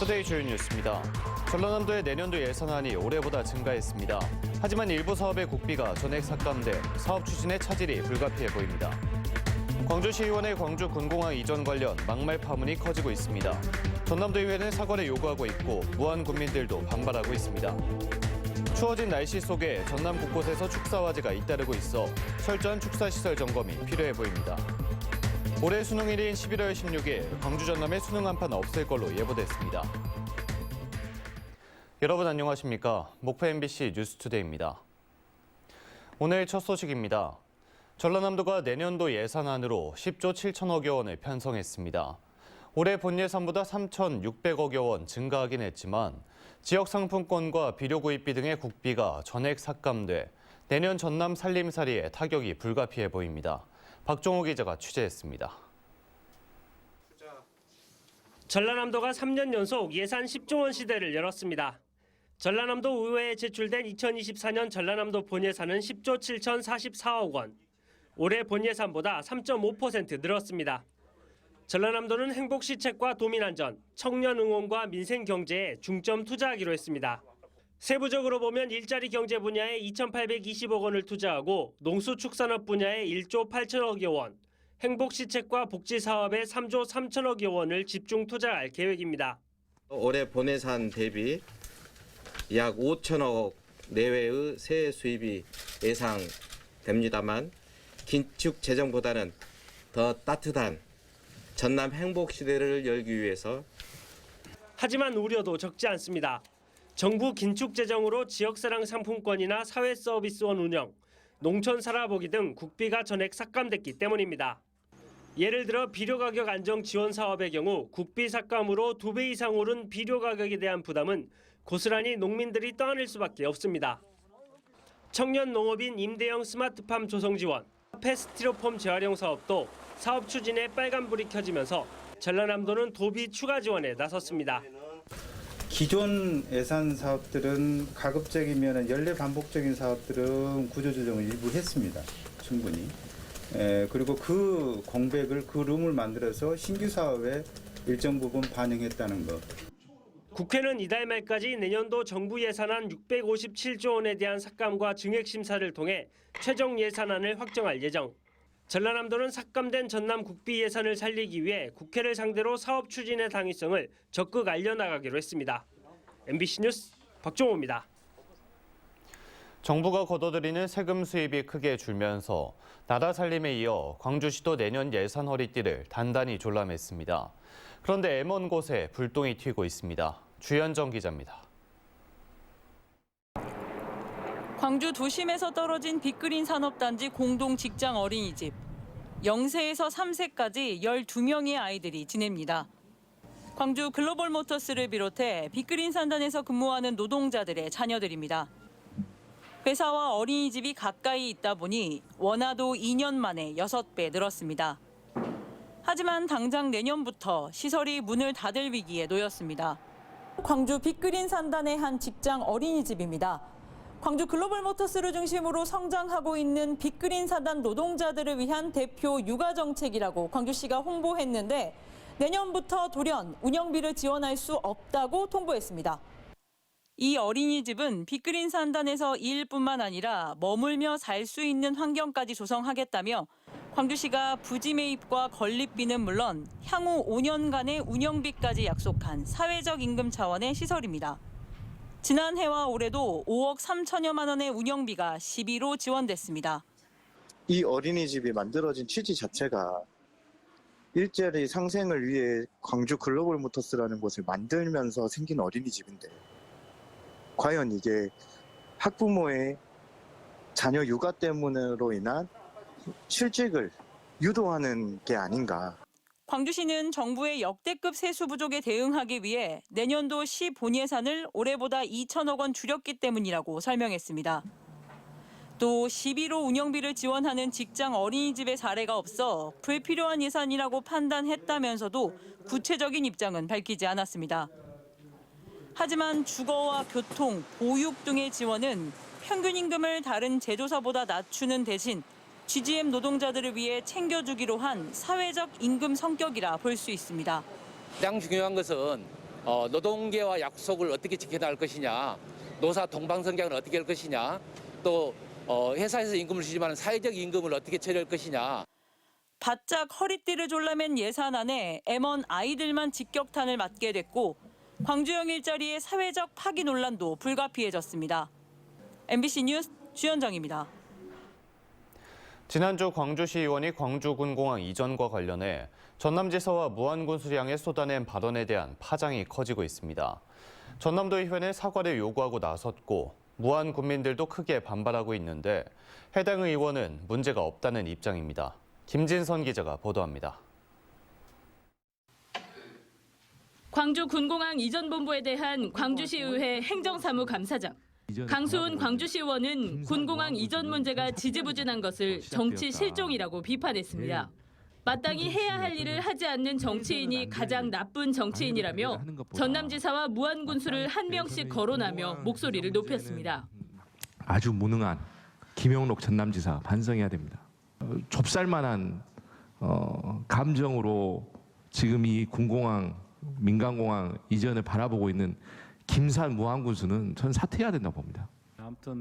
투데이 주요 뉴스입니다. 전라남도의 내년도 예산안이 올해보다 증가했습니다. 하지만 일부 사업의 국비가 전액 삭감돼 사업 추진에 차질이 불가피해 보입니다. 광주시의원의 광주 군공항 이전 관련 막말 파문이 커지고 있습니다. 전남도의회는 사과를 요구하고 있고 무안 군민들도 반발하고 있습니다. 추워진 날씨 속에 전남 곳곳에서 축사화재가 잇따르고 있어 철저한 축사시설 점검이 필요해 보입니다. 올해 수능일인 11월 16일 광주 전남에 수능 한판 없을 걸로 예보됐습니다. 여러분 안녕하십니까? 목포 MBC 뉴스투데이입니다. 오늘 첫 소식입니다. 전라남도가 내년도 예산안으로 10조 7천억여 원을 편성했습니다. 올해 본 예산보다 3,600억여 원 증가하긴 했지만 지역 상품권과 비료 구입비 등의 국비가 전액 삭감돼 내년 전남 살림살이에 타격이 불가피해 보입니다. 박종호 기자가 취재했습니다. 전라남도가 3년 연속 예산 10조 원 시대를 열었습니다. 전라남도 의회에 제출된 2024년 전라남도 본예산은 10조 7,044억 원. 올해 본예산보다 3.5% 늘었습니다. 전라남도는 행복시책과 도민안전, 청년 응원과 민생 경제에 중점 투자하기로 했습니다. 세부적으로 보면 일자리 경제 분야에 2,820억 원을 투자하고 농수축산업 분야에 1조 8천억여 원, 행복시책과 복지사업에 3조 3천억여 원을 집중 투자할 계획입니다. 올해 본예산 대비 약 5천억 내외의 세액 수입이 예상됩니다만 긴축 재정보다는 더 따뜻한 전남 행복시대를 열기 위해서 하지만 우려도 적지 않습니다. 정부 긴축 재정으로 지역사랑 상품권이나 사회서비스원 운영, 농촌 살아보기 등 국비가 전액 삭감됐기 때문입니다. 예를 들어 비료 가격 안정 지원 사업의 경우 국비 삭감으로 2배 이상 오른 비료 가격에 대한 부담은 고스란히 농민들이 떠안을 수밖에 없습니다. 청년 농업인 임대형 스마트팜 조성 지원, 스티로폼 재활용 사업도 사업 추진에 빨간불이 켜지면서 전라남도는 도비 추가 지원에 나섰습니다. 기존 예산 사업들은 가급적이면 연례 반복적인 사업들은 구조조정을 일부 했습니다. 충분히. 그리고 그 공백을, 그 룸을 만들어서 신규 사업에 일정 부분 반영했다는 것. 국회는 이달 말까지 내년도 정부 예산안 657조 원에 대한 삭감과 증액 심사를 통해 최종 예산안을 확정할 예정. 전라남도는 삭감된 전남 국비 예산을 살리기 위해 국회를 상대로 사업 추진의 당위성을 적극 알려나가기로 했습니다. MBC 뉴스 박종호입니다. 정부가 거둬들이는 세금 수입이 크게 줄면서 나라 살림에 이어 광주시도 내년 예산 허리띠를 단단히 졸라맸습니다. 그런데 먼 곳에 불똥이 튀고 있습니다. 주현정 기자입니다. 광주 도심에서 떨어진 빅그린 산업단지 공동 직장 어린이집. 0세에서 3세까지 12명의 아이들이 지냅니다. 광주 글로벌 모터스를 비롯해 빅그린 산단에서 근무하는 노동자들의 자녀들입니다. 회사와 어린이집이 가까이 있다 보니 원화도 2년 만에 6배 늘었습니다. 하지만 당장 내년부터 시설이 문을 닫을 위기에 놓였습니다. 광주 빅그린 산단의 한 직장 어린이집입니다. 광주 글로벌 모터스를 중심으로 성장하고 있는 빅그린 산단 노동자들을 위한 대표 육아 정책이라고 광주시가 홍보했는데 내년부터 돌연 운영비를 지원할 수 없다고 통보했습니다. 이 어린이집은 빅그린 산단에서 일뿐만 아니라 머물며 살 수 있는 환경까지 조성하겠다며 광주시가 부지 매입과 건립비는 물론 향후 5년간의 운영비까지 약속한 사회적 임금 차원의 시설입니다. 지난해와 올해도 5억 3천여만 원의 운영비가 시비로 지원됐습니다. 이 어린이집이 만들어진 취지 자체가 일자리 상생을 위해 광주 글로벌 모터스라는 곳을 만들면서 생긴 어린이집인데 과연 이게 학부모의 자녀 육아 때문으로 인한 실직을 유도하는 게 아닌가. 광주시는 정부의 역대급 세수 부족에 대응하기 위해 내년도 시 본예산을 올해보다 2천억 원 줄였기 때문이라고 설명했습니다. 또 시비로 운영비를 지원하는 직장 어린이집의 사례가 없어 불필요한 예산이라고 판단했다면서도 구체적인 입장은 밝히지 않았습니다. 하지만 주거와 교통, 보육 등의 지원은 평균 임금을 다른 제조사보다 낮추는 대신 GGM 노동자들을 위해 챙겨주기로 한 사회적 임금 성격이라 볼 수 있습니다. 가장 중요한 것은 노동계와 약속을 어떻게 지켜나갈 것이냐, 노사 동방성장을 어떻게 할 것이냐, 또 회사에서 임금을 주지만 사회적 임금을 어떻게 처리할 것이냐. 바짝 허리띠를 졸라맨 예산안에 M1 아이들만 직격탄을 맞게 됐고 광주형 일자리의 사회적 파기 논란도 불가피해졌습니다. MBC 뉴스 주현정입니다. 지난주 광주시 의원이 광주군공항 이전과 관련해 전남지사와 무안군수를 향해 쏟아낸 발언에 대한 파장이 커지고 있습니다. 전남도의회는 사과를 요구하고 나섰고 무안 군민들도 크게 반발하고 있는데 해당 의원은 문제가 없다는 입장입니다. 김진선 기자가 보도합니다. 광주 군공항 이전 본부에 대한 광주시의회 행정사무감사장. 강수훈 광주시의원은 군공항 이전 문제가 지지부진한 것을 정치 실종이라고 비판했습니다. 마땅히 해야 할 일을 하지 않는 정치인이 가장 나쁜 정치인이라며 전남지사와 무안군수를 한 명씩 거론하며 목소리를 높였습니다. 아주 무능한 김영록 전남지사 반성해야 됩니다. 좁쌀만한 감정으로 지금 이 군공항, 민간공항 이전을 바라보고 있는 김산 무안군수는 전 사퇴해야 된다고 봅니다.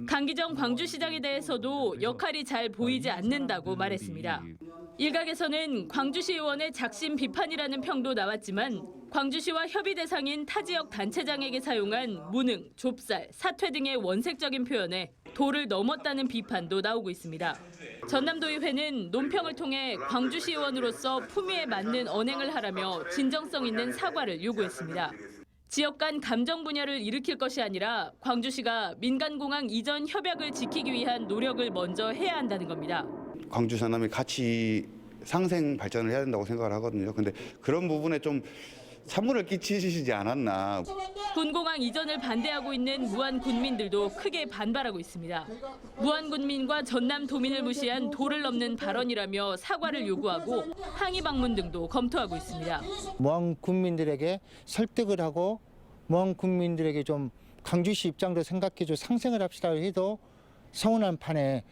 강기정 광주시장에 대해서도 역할이 잘 보이지 않는다고 말했습니다. 일각에서는 광주시 의원의 작심 비판이라는 평도 나왔지만 광주시와 협의 대상인 타 지역 단체장에게 사용한 무능, 좁쌀, 사퇴 등의 원색적인 표현에 도를 넘었다는 비판도 나오고 있습니다. 전남도의회는 논평을 통해 광주시 의원으로서 품위에 맞는 언행을 하라며 진정성 있는 사과를 요구했습니다. 지역 간 감정 분열을 일으킬 것이 아니라 광주시가 민간공항 이전 협약을 지키기 위한 노력을 먼저 해야 한다는 겁니다. 광주 전남이 같이 상생 발전을 해야 된다고 생각을 하거든요. 근데 그런 부분에 좀 찬물을 끼치시지 않았나. 군공항 이전을 반대하고 있는 무안 군민들도 크게 반발하고 있습니다. 무안 군민과 전남 도민을 무시한 도를 넘는 발언이라며 사과를 요구하고 항의 방문 등도 검토하고 있습니다. 무안 군민들에게 설득을 하고 무안 군민들에게 좀 광주시 입장도 생각해줘 상생을 합시다 해도 서운한 판에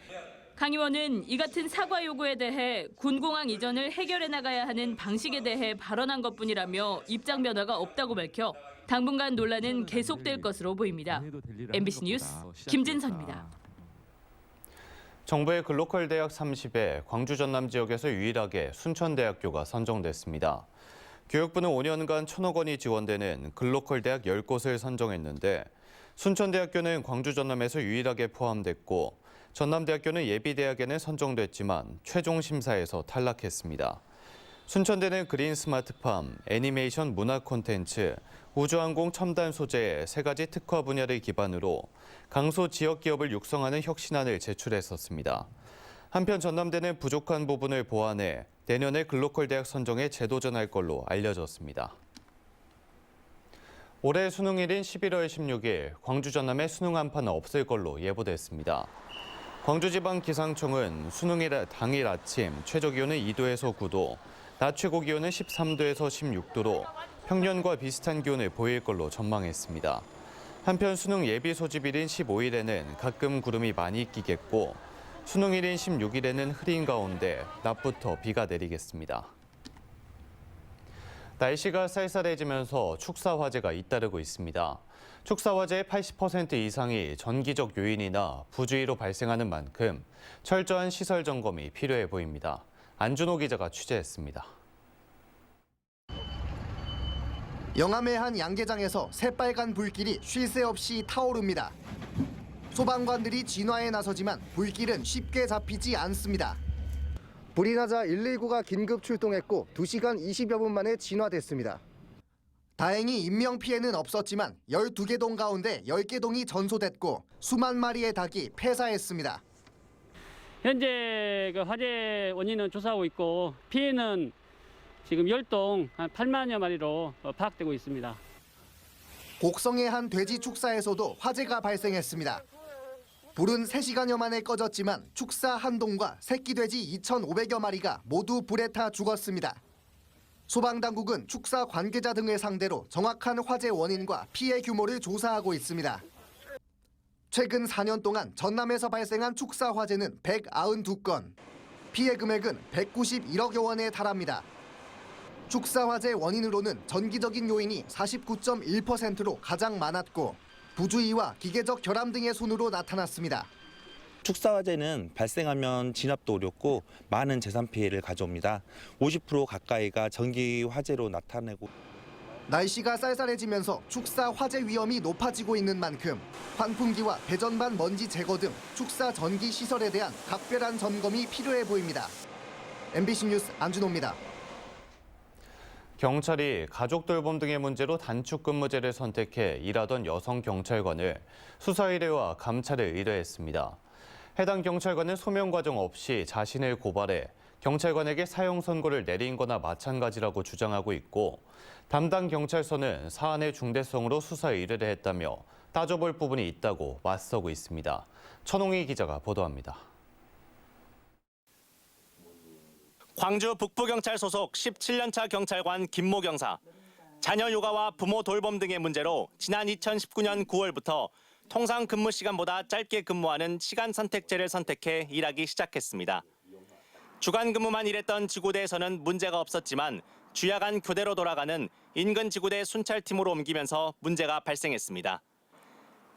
강 의원은 이 같은 사과 요구에 대해 군공항 이전을 해결해 나가야 하는 방식에 대해 발언한 것뿐이라며 입장 변화가 없다고 밝혀 당분간 논란은 계속될 것으로 보입니다. MBC 뉴스 김진선입니다. 정부의 글로컬 대학 30에 광주 전남 지역에서 유일하게 순천대학교가 선정됐습니다. 교육부는 5년간 1,000억 원이 지원되는 글로컬 대학 10곳을 선정했는데 순천대학교는 광주 전남에서 유일하게 포함됐고 전남대학교는 예비대학에는 선정됐지만 최종 심사에서 탈락했습니다. 순천대는 그린 스마트팜, 애니메이션 문화 콘텐츠, 우주항공 첨단 소재 세 가지 특화 분야를 기반으로 강소 지역 기업을 육성하는 혁신안을 제출했었습니다. 한편 전남대는 부족한 부분을 보완해 내년에 글로컬 대학 선정에 재도전할 걸로 알려졌습니다. 올해 수능일인 11월 16일 광주 전남에 수능 한파는 없을 걸로 예보됐습니다. 광주지방기상청은 수능일 당일 아침 최저기온은 2도에서 9도, 낮 최고기온은 13도에서 16도로 평년과 비슷한 기온을 보일 걸로 전망했습니다. 한편 수능 예비 소집일인 15일에는 가끔 구름이 많이 끼겠고 수능일인 16일에는 흐린 가운데 낮부터 비가 내리겠습니다. 날씨가 쌀쌀해지면서 축사 화재가 잇따르고 있습니다. 축사 화재의 80% 이상이 전기적 요인이나 부주의로 발생하는 만큼 철저한 시설 점검이 필요해 보입니다. 안준호 기자가 취재했습니다. 영암의 한 양계장에서 새빨간 불길이 쉴 새 없이 타오릅니다. 소방관들이 진화에 나서지만 불길은 쉽게 잡히지 않습니다. 불이 나자 119가 긴급 출동했고 2시간 20여 분 만에 진화됐습니다. 다행히 인명피해는 없었지만 12개 동 가운데 10개 동이 전소됐고 수만 마리의 닭이 폐사했습니다. 현재 화재 원인은 조사하고 있고 피해는 지금 10동 한 8만여 마리로 파악되고 있습니다. 곡성의 한 돼지 축사에서도 화재가 발생했습니다. 불은 3시간여 만에 꺼졌지만 축사 한 동과 새끼 돼지 2,500여 마리가 모두 불에 타 죽었습니다. 소방당국은 축사 관계자 등을 상대로 정확한 화재 원인과 피해 규모를 조사하고 있습니다. 최근 4년 동안 전남에서 발생한 축사 화재는 192건, 피해 금액은 191억여 원에 달합니다. 축사 화재 원인으로는 전기적인 요인이 49.1%로 가장 많았고 부주의와 기계적 결함 등의 손으로 나타났습니다. 축사 화재는 발생하면 진압도 어렵고 많은 재산 피해를 가져옵니다. 50% 가까이가 전기 화재로 나타내고 날씨가 쌀쌀해지면서 축사 화재 위험이 높아지고 있는 만큼 환풍기와 배전반 먼지 제거 등 축사 전기 시설에 대한 각별한 점검이 필요해 보입니다. MBC 뉴스 안준호입니다. 경찰이 가족 돌봄 등의 문제로 단축 근무제를 선택해 일하던 여성 경찰관을 수사 의뢰와 감찰에 의뢰했습니다. 해당 경찰관은 소명 과정 없이 자신을 고발해 경찰관에게 사형 선고를 내린 거나 마찬가지라고 주장하고 있고 담당 경찰서는 사안의 중대성으로 수사 의뢰를 했다며 따져볼 부분이 있다고 맞서고 있습니다. 천홍희 기자가 보도합니다. 광주 북부경찰 소속 17년차 경찰관 김모 경사. 자녀 육아와 부모 돌봄 등의 문제로 지난 2019년 9월부터 통상 근무 시간보다 짧게 근무하는 시간 선택제를 선택해 일하기 시작했습니다. 주간 근무만 일했던 지구대에서는 문제가 없었지만 주야간 교대로 돌아가는 인근 지구대 순찰팀으로 옮기면서 문제가 발생했습니다.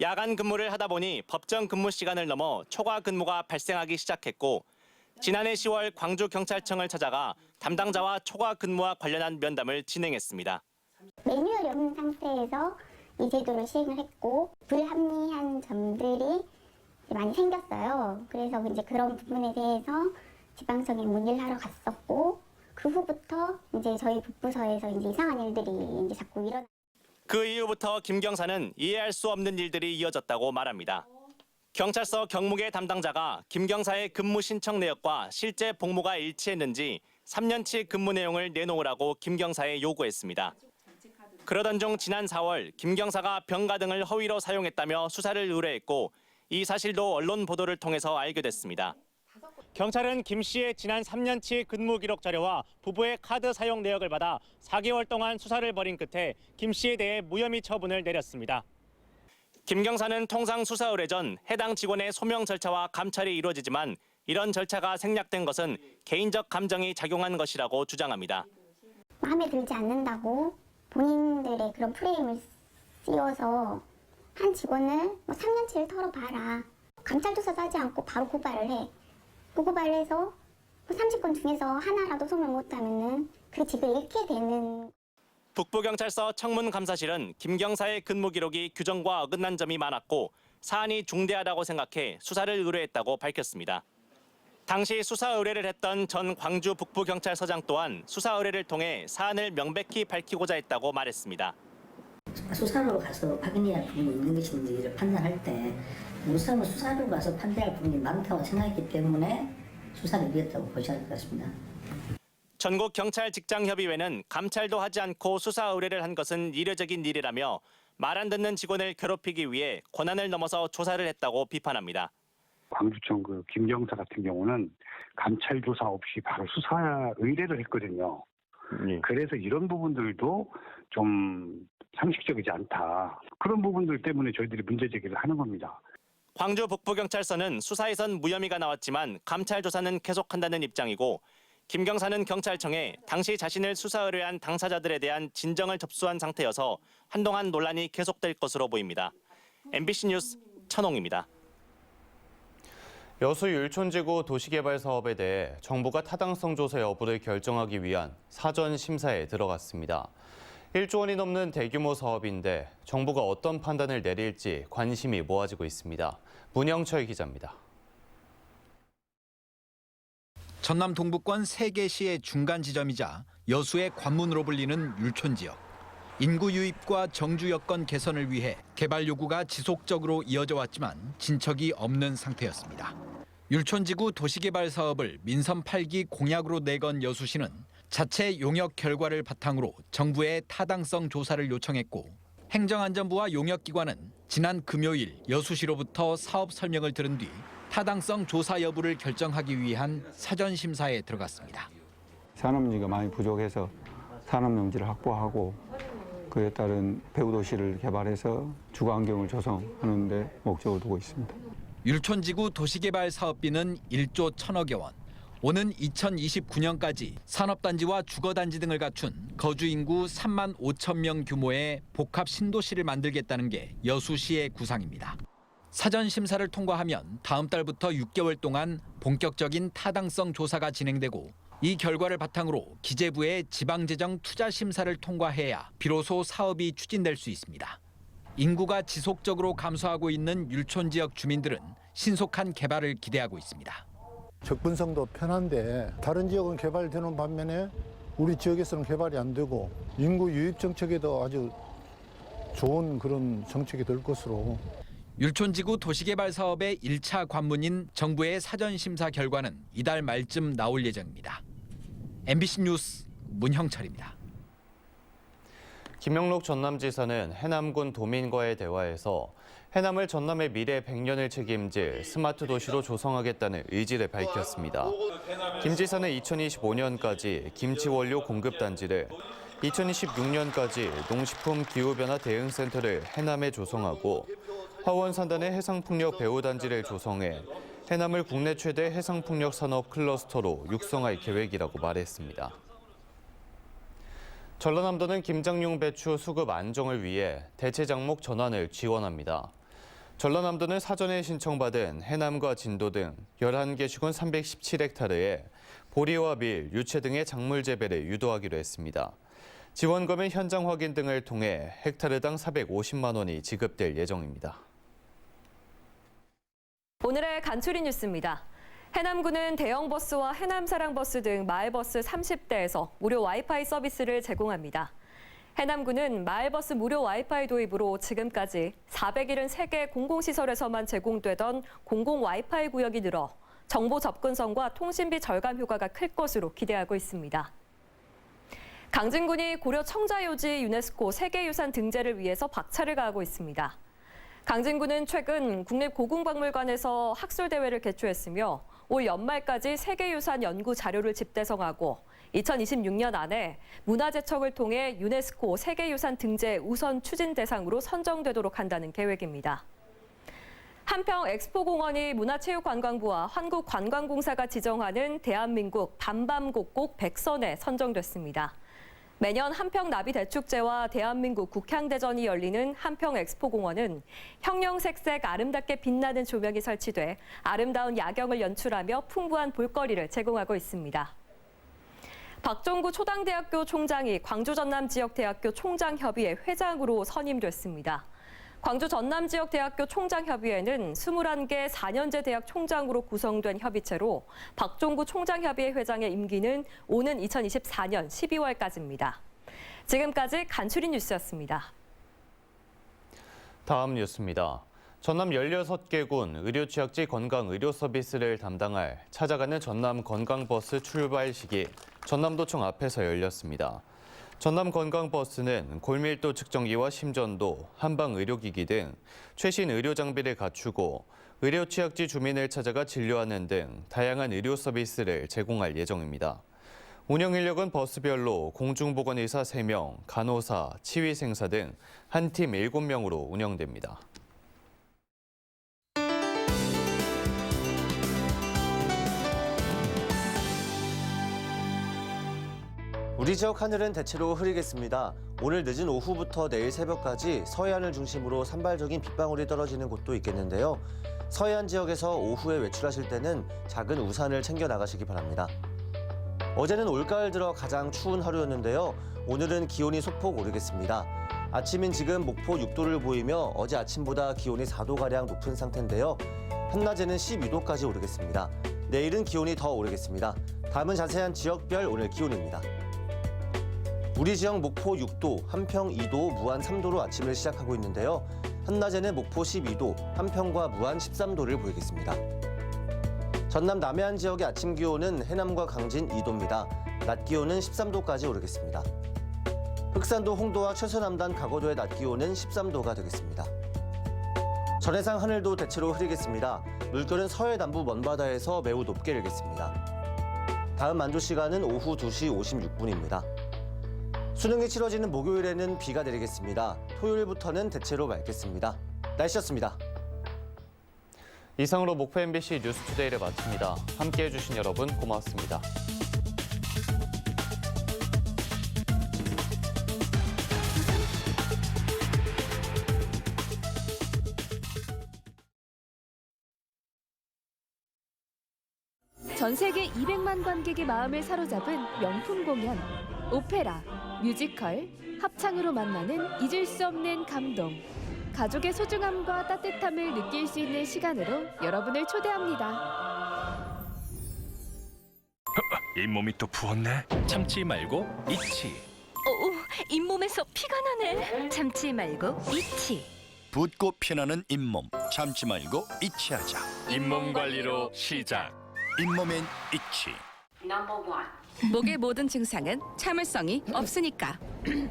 야간 근무를 하다 보니 법정 근무 시간을 넘어 초과 근무가 발생하기 시작했고 지난해 10월 광주경찰청을 찾아가 담당자와 초과 근무와 관련한 면담을 진행했습니다. 매뉴얼이 없는 상태에서 이 제도를 시행을 했고 불합리한 점들이 많이 생겼어요. 그래서 이제 그런 부분에 대해서 지방청에 문의를 하러 갔었고 그 후부터 이제 저희 북부서에서 이제 이상한 일들이 이제 자꾸 일어나. 그 이후부터 김 경사는 이해할 수 없는 일들이 이어졌다고 말합니다. 경찰서 경무계 담당자가 김 경사의 근무 신청 내역과 실제 복무가 일치했는지 3년치 근무 내용을 내놓으라고 김 경사에 요구했습니다. 그러던 중 지난 4월 김 경사가 병가 등을 허위로 사용했다며 수사를 의뢰했고 이 사실도 언론 보도를 통해서 알게 됐습니다. 경찰은 김 씨의 지난 3년치 근무 기록 자료와 부부의 카드 사용 내역을 받아 4개월 동안 수사를 벌인 끝에 김 씨에 대해 무혐의 처분을 내렸습니다. 김 경사는 통상 수사 의뢰 전 해당 직원의 소명 절차와 감찰이 이루어지지만 이런 절차가 생략된 것은 개인적 감정이 작용한 것이라고 주장합니다. 마음에 들지 않는다고 본인들의 그런 프레임을 씌워서 한 직원을 3년치를 털어봐라. 감찰 조사도 하지 않고 바로 고발을 해. 그 고발을 해서 30건 중에서 하나라도 소명 못하면 그 직을 잃게 되는. 북부경찰서 청문감사실은 김 경사의 근무 기록이 규정과 어긋난 점이 많았고 사안이 중대하다고 생각해 수사를 의뢰했다고 밝혔습니다. 당시 수사 의뢰를 했던 전 광주 북부경찰서장 또한 수사 의뢰를 통해 사안을 명백히 밝히고자 했다고 말했습니다. 수사로 가서 확인해야 할 부분이 있는 것인지를 판단할 때 우선은 수사로 가서 판단할 부분이 많다고 생각했기 때문에 수사를 이겼다고 보셔야 할 것 같습니다. 전국경찰직장협의회는 감찰도 하지 않고 수사 의뢰를 한 것은 이례적인 일이라며 말 안 듣는 직원을 괴롭히기 위해 권한을 넘어서 조사를 했다고 비판합니다. 광주청 김 경사 같은 경우는 감찰 조사 없이 바로 수사 의뢰를 했거든요. 그래서 이런 부분들도 좀 상식적이지 않다. 그런 부분들 때문에 저희들이 문제 제기를 하는 겁니다. 광주 북부경찰서는 수사에선 무혐의가 나왔지만 감찰 조사는 계속한다는 입장이고 김 경사는 경찰청에 당시 자신을 수사 의뢰한 당사자들에 대한 진정을 접수한 상태여서 한동안 논란이 계속될 것으로 보입니다. MBC 뉴스 천홍입니다. 여수 율촌지구 도시개발 사업에 대해 정부가 타당성 조사 여부를 결정하기 위한 사전 심사에 들어갔습니다. 1조 원이 넘는 대규모 사업인데 정부가 어떤 판단을 내릴지 관심이 모아지고 있습니다. 문영철 기자입니다. 전남 동부권 3개 시의 중간 지점이자 여수의 관문으로 불리는 율촌 지역. 인구 유입과 정주 여건 개선을 위해 개발 요구가 지속적으로 이어져 왔지만 진척이 없는 상태였습니다. 율촌지구 도시개발 사업을 민선 8기 공약으로 내건 여수시는 자체 용역 결과를 바탕으로 정부에 타당성 조사를 요청했고 행정안전부와 용역기관은 지난 금요일 여수시로부터 사업 설명을 들은 뒤 타당성 조사 여부를 결정하기 위한 사전 심사에 들어갔습니다. 산업용지가 많이 부족해서 산업용지를 확보하고 그에 따른 배후도시를 개발해서 주거환경을 조성하는 데 목적을 두고 있습니다. 율촌지구 도시개발 사업비는 1조 1,000억여 원. 오는 2029년까지 산업단지와 주거단지 등을 갖춘 거주 인구 3만 5천 명 규모의 복합 신도시를 만들겠다는 게 여수시의 구상입니다. 사전 심사를 통과하면 다음 달부터 6개월 동안 본격적인 타당성 조사가 진행되고 이 결과를 바탕으로 기재부의 지방재정 투자 심사를 통과해야 비로소 사업이 추진될 수 있습니다. 인구가 지속적으로 감소하고 있는 율촌 지역 주민들은 신속한 개발을 기대하고 있습니다. 접근성도 편한데 다른 지역은 개발되는 반면에 우리 지역에서는 개발이 안 되고 인구 유입 정책에도 아주 좋은 그런 정책이 될 것으로. 율촌지구 도시개발 사업의 1차 관문인 정부의 사전심사 결과는 이달 말쯤 나올 예정입니다. MBC 뉴스 문형철입니다. 김영록 전남지사는 해남군 도민과의 대화에서 해남을 전남의 미래 100년을 책임질 스마트 도시로 조성하겠다는 의지를 밝혔습니다. 김 지사는 2025년까지 김치 원료 공급 단지를, 2026년까지 농식품 기후변화 대응센터를 해남에 조성하고 화원산단의 해상풍력 배후단지를 조성해 해남을 국내 최대 해상풍력 산업 클러스터로 육성할 계획이라고 말했습니다. 전라남도는 김장용 배추 수급 안정을 위해 대체 작목 전환을 지원합니다. 전라남도는 사전에 신청받은 해남과 진도 등 11개 시군 317헥타르에 보리와 밀, 유채 등의 작물 재배를 유도하기로 했습니다. 지원금은 현장 확인 등을 통해 헥타르당 450만 원이 지급될 예정입니다. 오늘의 간추리 뉴스입니다. 해남군은 대형버스와 해남사랑버스 등 마을버스 30대에서 무료 와이파이 서비스를 제공합니다. 해남군은 마을버스 무료 와이파이 도입으로 지금까지 473개 공공시설에서만 제공되던 공공 와이파이 구역이 늘어 정보 접근성과 통신비 절감 효과가 클 것으로 기대하고 있습니다. 강진군이 고려 청자요지 유네스코 세계유산 등재를 위해서 박차를 가하고 있습니다. 강진군은 최근 국립고궁박물관에서 학술대회를 개최했으며 올 연말까지 세계유산 연구 자료를 집대성하고 2026년 안에 문화재청을 통해 유네스코 세계유산 등재 우선 추진 대상으로 선정되도록 한다는 계획입니다. 한평 엑스포공원이 문화체육관광부와 한국관광공사가 지정하는 대한민국 밤밤곡곡 100선에 선정됐습니다. 매년 한평 나비대축제와 대한민국 국향대전이 열리는 한평 엑스포공원은 형형색색 아름답게 빛나는 조명이 설치돼 아름다운 야경을 연출하며 풍부한 볼거리를 제공하고 있습니다. 박종구 초당대학교 총장이 광주 전남지역대학교 총장협의회 회장으로 선임됐습니다. 광주 전남지역대학교 총장협의회는 21개 4년제 대학 총장으로 구성된 협의체로 박종구 총장협의회 회장의 임기는 오는 2024년 12월까지입니다. 지금까지 간추린 뉴스였습니다. 다음 뉴스입니다. 전남 16개군 의료취약지 건강의료 서비스를 담당할 찾아가는 전남 건강버스 출발식이 전남도청 앞에서 열렸습니다. 전남 건강버스는 골밀도 측정기와 심전도, 한방의료기기 등 최신 의료 장비를 갖추고 의료취약지 주민을 찾아가 진료하는 등 다양한 의료 서비스를 제공할 예정입니다. 운영 인력은 버스별로 공중보건의사 3명, 간호사, 치위생사 등 한 팀 7명으로 운영됩니다. 우리 지역 하늘은 대체로 흐리겠습니다. 오늘 늦은 오후부터 내일 새벽까지 서해안을 중심으로 산발적인 빗방울이 떨어지는 곳도 있겠는데요. 서해안 지역에서 오후에 외출하실 때는 작은 우산을 챙겨 나가시기 바랍니다. 어제는 올가을 들어 가장 추운 하루였는데요. 오늘은 기온이 소폭 오르겠습니다. 아침인 지금 목포 6도를 보이며 어제 아침보다 기온이 4도가량 높은 상태인데요. 한낮에는 12도까지 오르겠습니다. 내일은 기온이 더 오르겠습니다. 다음은 자세한 지역별 오늘 기온입니다. 우리 지역 목포 6도, 한평 2도, 무안 3도로 아침을 시작하고 있는데요. 한낮에는 목포 12도, 한평과 무안 13도를 보이겠습니다. 전남 남해안 지역의 아침 기온은 해남과 강진 2도입니다. 낮 기온은 13도까지 오르겠습니다. 흑산도 홍도와 최서남단 가거도의 낮 기온은 13도가 되겠습니다. 전해상 하늘도 대체로 흐리겠습니다. 물결은 서해 남부 먼바다에서 매우 높게 일겠습니다. 다음 만조 시간은 오후 2시 56분입니다. 수능이 치러지는 목요일에는 비가 내리겠습니다. 토요일부터는 대체로 맑겠습니다. 날씨였습니다. 이상으로 목포 MBC 뉴스투데이를 마칩니다. 함께해 주신 여러분 고맙습니다. 전 세계 200만 관객의 마음을 사로잡은 명품 공연, 오페라, 뮤지컬, 합창으로 만나는 잊을 수 없는 감동. 가족의 소중함과 따뜻함을 느낄 수 있는 시간으로 여러분을 초대합니다. 잇몸이 또 부었네. 참지 말고 잊지. 잇몸에서 피가 나네. 참지 말고 잊지. 붓고 피나는 잇몸. 참지 말고 잊지 하자. 잇몸 관리로 시작. 잇몸엔 잊지. 목의 모든 증상은 참을성이 없으니까.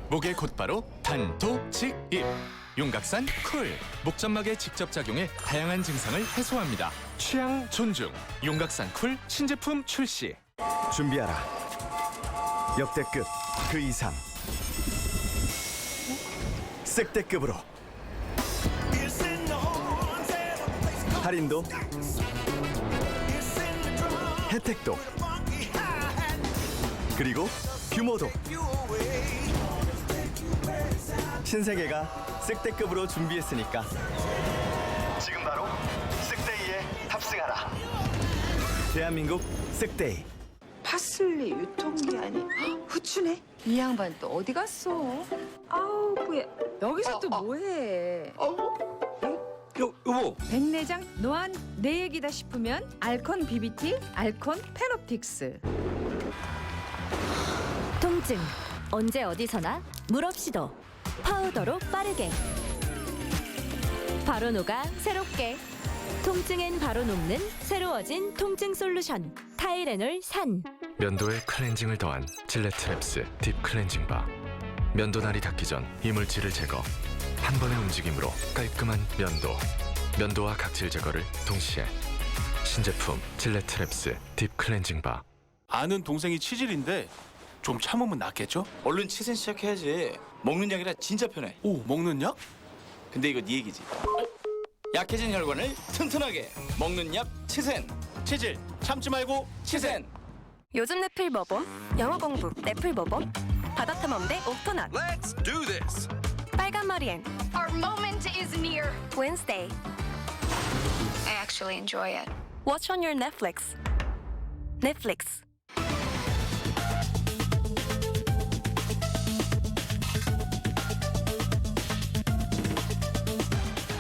목에 곧바로 단도직입. 윤곽산 쿨. 목점막에 직접 작용해 다양한 증상을 해소합니다. 취향 존중. 윤곽산 쿨 신제품 출시. 준비하라. 역대급 그 이상. 쓱대급으로. 할인도 혜택도 그리고 규모도 신세계가 쓱대급으로 준비했으니까 지금 바로 쓱데이에 탑승하라. 대한민국 쓱데이. 파슬리 유통기한이 후추네. 이 양반 또 어디 갔어? 아우 뭐야. 여기서 또 뭐해? 여보. 백내장 노안 내 얘기다 싶으면 알콘 BBT, 알콘 페노틱스. 통증 언제 어디서나 물 없이도 파우더로 빠르게 바로 녹아 새롭게 통증엔 바로 녹는 새로워진 통증 솔루션 타이레놀 산. 면도에 클렌징을 더한 질레트랩스 딥 클렌징 바. 면도날이 닿기 전 이물질을 제거. 한 번의 움직임으로 깔끔한 면도와 각질 제거를 동시에. 신제품 질레트랩스 딥 클렌징 바. 아는 동생이 치질인데 좀 참으면 낫겠죠? 얼른 치센 시작해야지. 먹는 약이라 진짜 편해. 오, 먹는 약? 근데 이거 네 얘기지. 약해진 혈관을 튼튼하게 먹는 약 치센. 치질 참지 말고 치센. 요즘 넷플 뭐봄? 영어 공부 넷플 뭐봄? 바다 탐험대 옥토넛. Let's do this. 빨간 머리엔 Our moment is near. Wednesday. I actually enjoy it. Watch on your Netflix. Netflix.